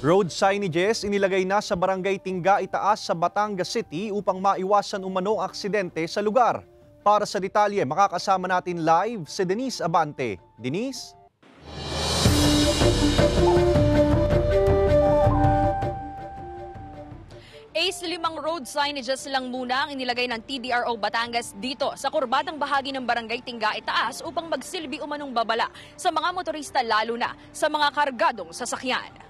Road signages inilagay na sa Barangay Tingga Itaas sa Batangas City upang maiwasan umano ang aksidente sa lugar. Para sa detalye, makakasama natin live si Denise Abante. Denise? Limang road signages lang muna ang inilagay ng TDRO Batangas dito sa kurbadang bahagi ng Barangay Tingga Itaas upang magsilbi umanong babala sa mga motorista lalo na sa mga kargadong sasakyan.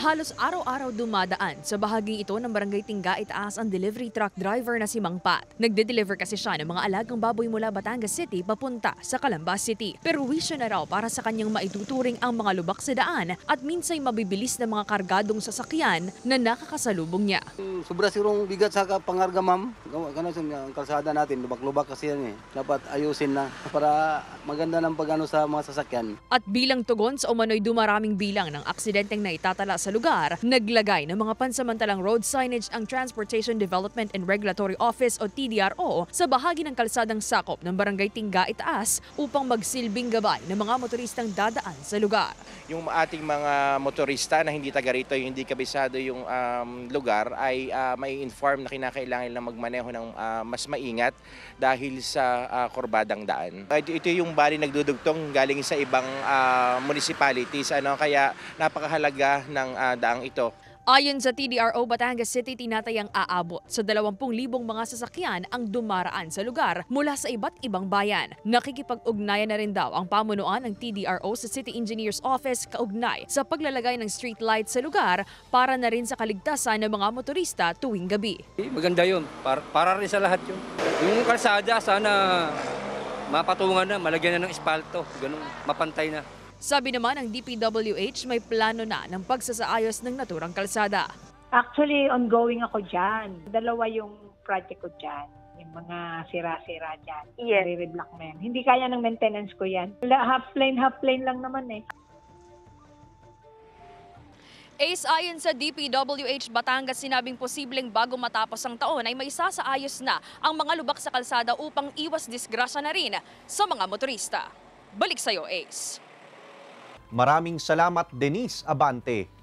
Halos araw-araw dumadaan sa bahaging ito ng Barangay Tingga Itaas ang delivery truck driver na si Mang Pat. Nagde-deliver kasi siya ng mga alagang baboy mula Batangas City papunta sa Calamba City. Pero wisyo na raw para sa kanyang maituturing ang mga lubak sa daan at minsay mabibilis na mga kargadong sasakyan na nakakasalubong niya. Sobra sigurong bigat sa pangarga, ma'am. Ang kalsada natin, lubak-lubak kasi yan eh. Dapat ayusin na para maganda ng pagano sa mga sasakyan. At bilang tugon sa umano'y dumaraming bilang ng aksidenteng naitatala sa lugar, naglagay ng mga pansamantalang road signage ang Transportation Development and Regulatory Office o TDRO sa bahagi ng kalsadang sakop ng Barangay Tingga Itaas upang magsilbing gabay ng mga motoristang dadaan sa lugar. Yung ating mga motorista na hindi taga rito, hindi kabisado yung lugar ay may inform na kinakailangan na magmaneho ng mas maingat dahil sa kurbadang daan. Ito yung bali nagdudugtong galing sa ibang municipalities, kaya napakahalaga ng daang ito. Ayon sa TDRO Batangas City, tinatayang aabot sa 20,000 mga sasakyan ang dumaraan sa lugar mula sa iba't ibang bayan. Nakikipag-ugnayan na rin daw ang pamunuan ng TDRO sa City Engineer's Office kaugnay sa paglalagay ng street light sa lugar para na rin sa kaligtasan ng mga motorista tuwing gabi. Maganda yun. Para rin sa lahat yun. Yung kalsada sana mapatungan na, malagyan na ng espalto, ganun, mapantay na. Sabi naman ng DPWH, may plano na ng pagsasaayos ng naturang kalsada. Actually, ongoing ako dyan. Dalawa yung project ko dyan. Yung mga sira-sira dyan. Yes. Re-reblock na yan. Hindi kaya ng maintenance ko yan. Half lane lang naman eh. Ayon sa DPWH Batangas, sinabing posibleng bago matapos ang taon ay may sasaayos na ang mga lubak sa kalsada upang iwas disgrasya na rin sa mga motorista. Balik sa'yo, Ace. Maraming salamat, Denise Abante.